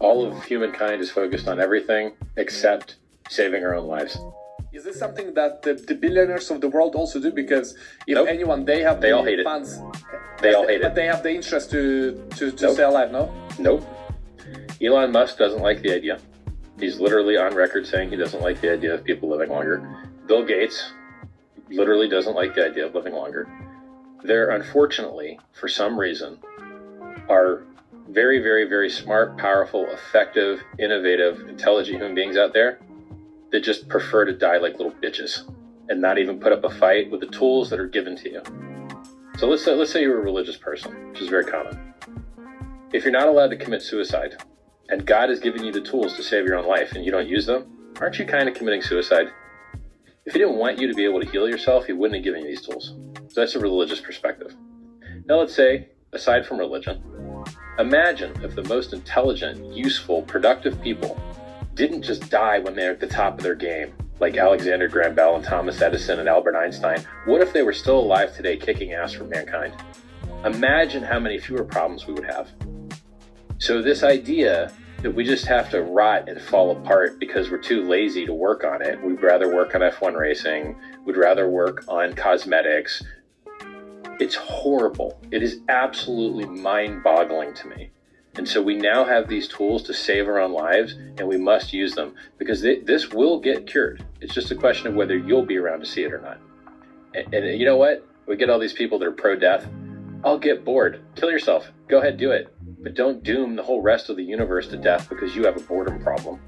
all of humankind is focused on everything except saving our own lives. Is this something that the billionaires of the world also do? Because if Nope. anyone, they have They the all hate it. funds. They all hate But it. they have the interest to Nope. stay alive, no? Nope. Elon Musk doesn't like the idea. He's literally on record saying he doesn't like the idea of people living longer. Bill Gates literally doesn't like the idea of living longer. There, unfortunately, for some reason, are very, very, very smart, powerful, effective, innovative, intelligent human beings out there that just prefer to die like little bitches and not even put up a fight with the tools that are given to you. So let's say you're a religious person, which is very common. If you're not allowed to commit suicide, and God has given you the tools to save your own life and you don't use them, aren't you kind of committing suicide? If he didn't want you to be able to heal yourself, he wouldn't have given you these tools. So that's a religious perspective. Now let's say, aside from religion, imagine if the most intelligent, useful, productive people didn't just die when they're at the top of their game, like Alexander Graham Bell and Thomas Edison and Albert Einstein. What if they were still alive today kicking ass for mankind? Imagine how many fewer problems we would have. So this idea that we just have to rot and fall apart because we're too lazy to work on it, we'd rather work on F1 racing, we'd rather work on cosmetics, it's horrible. It is absolutely mind-boggling to me. And so we now have these tools to save our own lives, and we must use them because this will get cured. It's just a question of whether you'll be around to see it or not. And you know what? We get all these people that are pro-death. I'll get bored. Kill yourself. Go ahead, do it. But don't doom the whole rest of the universe to death because you have a boredom problem.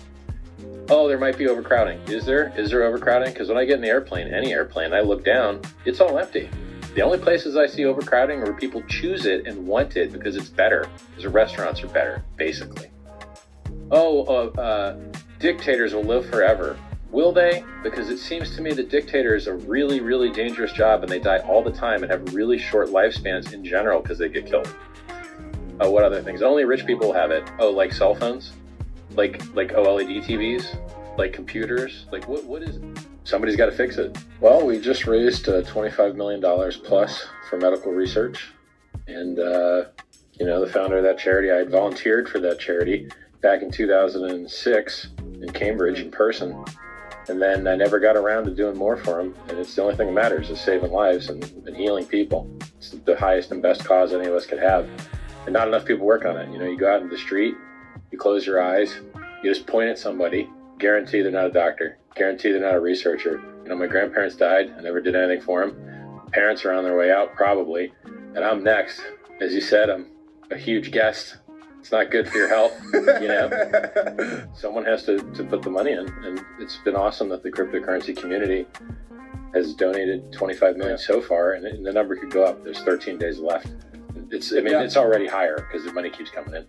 Oh, there might be overcrowding. Is there? Is there overcrowding? Because when I get in the airplane, any airplane, I look down, it's all empty. The only places I see overcrowding are where people choose it and want it because it's better, because the restaurants are better, basically. Dictators will live forever. Will they? Because it seems to me that dictators are a really, really dangerous job and they die all the time and have really short lifespans in general because they get killed. What other things? Only rich people have it. Oh, like cell phones? Like OLED TVs? Like computers? Like what is it? Somebody's got to fix it. Well, we just raised $25 million plus for medical research. And, the founder of that charity, I had volunteered for that charity back in 2006 in Cambridge in person. And then I never got around to doing more for them. And it's the only thing that matters is saving lives and healing people. It's the highest and best cause any of us could have. And not enough people work on it. You go out in the street, you close your eyes, you just point at somebody, guarantee they're not a doctor, guarantee they're not a researcher. My grandparents died, I never did anything for them. Parents are on their way out, probably, and I'm next. As you said, I'm a huge guest. It's not good for your health, Someone has to put the money in, and it's been awesome that the cryptocurrency community has donated 25 million so far, and the number could go up. There's 13 days left. It's already higher because the money keeps coming in.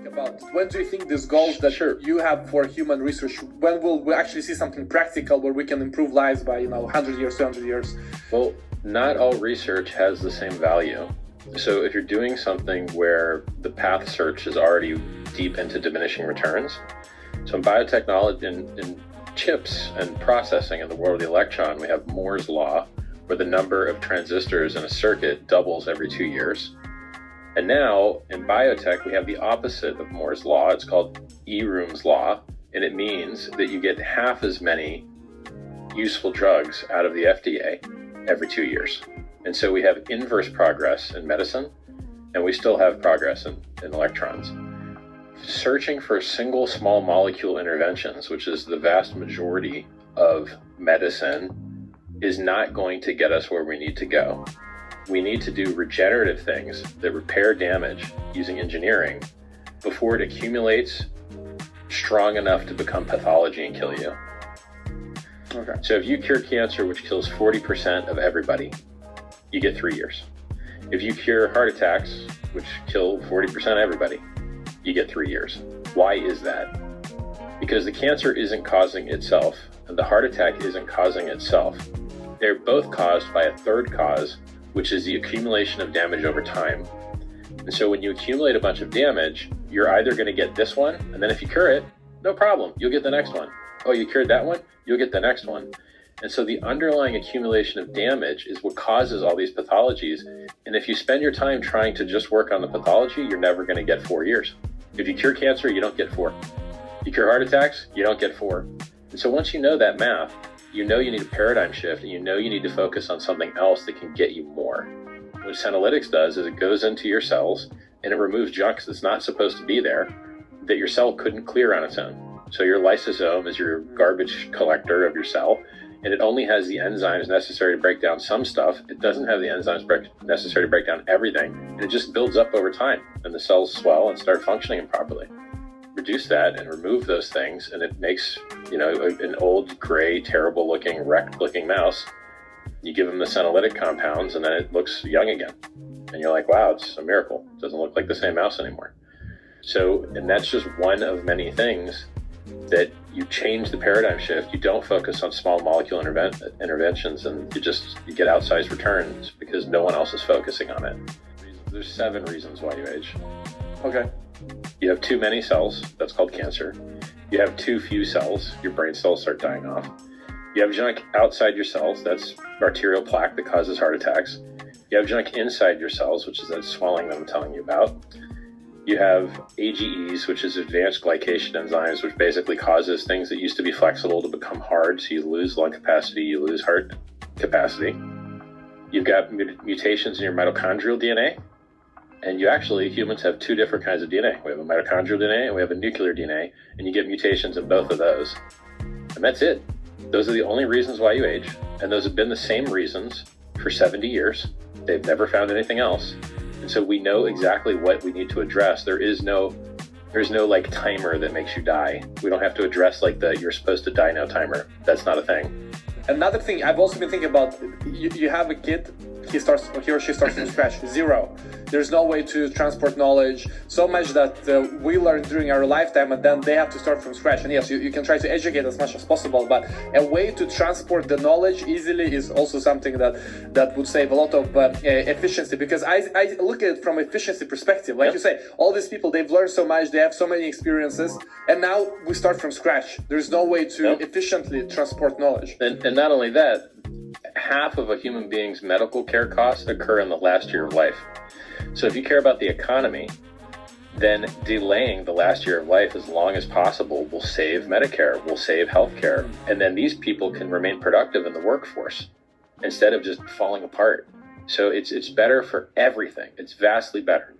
About when do you think these goals that you have for human research, when will we actually see something practical where we can improve lives by 100 years, 200 years? Well, not all research has the same value. So if you're doing something where the path search is already deep into diminishing returns, so in biotechnology, in chips and processing in the world of the electron, we have Moore's law, where the number of transistors in a circuit doubles every 2 years. And now in biotech, we have the opposite of Moore's law. It's called Eroom's law, and it means that you get half as many useful drugs out of the FDA every 2 years. And so we have inverse progress in medicine, and we still have progress in electrons. Searching for single small molecule interventions, which is the vast majority of medicine, is not going to get us where we need to go. We need to do regenerative things that repair damage using engineering before it accumulates strong enough to become pathology and kill you. Okay. So if you cure cancer, which kills 40% of everybody, you get 3 years. If you cure heart attacks, which kill 40% of everybody, you get 3 years. Why is that? Because the cancer isn't causing itself, and the heart attack isn't causing itself. They're both caused by a third cause, which is the accumulation of damage over time. And so when you accumulate a bunch of damage, you're either going to get this one, and then if you cure it, no problem, you'll get the next one. Oh, you cured that one? You'll get the next one. And so the underlying accumulation of damage is what causes all these pathologies. And if you spend your time trying to just work on the pathology, you're never going to get 4 years. If you cure cancer, you don't get 4. You cure heart attacks, you don't get 4. And so once you know that math, you know you need a paradigm shift, and you know you need to focus on something else that can get you more. What Senolytics does is it goes into your cells and it removes junk that's not supposed to be there, that your cell couldn't clear on its own. So your lysosome is your garbage collector of your cell, and it only has the enzymes necessary to break down some stuff. It doesn't have the enzymes necessary to break down everything, and it just builds up over time, and the cells swell and start functioning improperly. Reduce that and remove those things, and it makes, an old, gray, terrible-looking, wrecked-looking mouse. You give them the senolytic compounds, and then it looks young again. And you're like, wow, it's a miracle. It doesn't look like the same mouse anymore. So, and that's just one of many things that you change the paradigm shift. You don't focus on small molecule interventions, and you get outsized returns because no one else is focusing on it. There's 7 reasons why you age. Okay. You have too many cells, that's called cancer. You have too few cells, your brain cells start dying off. You have junk outside your cells, that's arterial plaque that causes heart attacks. You have junk inside your cells, which is that swelling that I'm telling you about. You have AGEs, which is advanced glycation enzymes, which basically causes things that used to be flexible to become hard, so you lose lung capacity, you lose heart capacity. You've got mutations in your mitochondrial DNA. And humans have 2 different kinds of DNA. We have a mitochondrial DNA and we have a nuclear DNA, and you get mutations in both of those. And that's it. Those are the only reasons why you age. And those have been the same reasons for 70 years. They've never found anything else. And so we know exactly what we need to address. There's no like timer that makes you die. We don't have to address like the you're supposed to die now timer. That's not a thing. Another thing I've also been thinking about, you have a kid, he or she starts from scratch, 0. There's no way to transport knowledge, so much that we learn during our lifetime, and then they have to start from scratch. And yes, you can try to educate as much as possible, but a way to transport the knowledge easily is also something that would save a lot of efficiency, because I look at it from efficiency perspective. Like you say, all these people, they've learned so much, they have so many experiences, and now we start from scratch. There's no way to efficiently transport knowledge. And not only that, half of a human being's medical care costs occur in the last year of life. So if you care about the economy, then delaying the last year of life as long as possible will save Medicare, will save healthcare, and then these people can remain productive in the workforce instead of just falling apart. So it's better for everything. It's vastly better.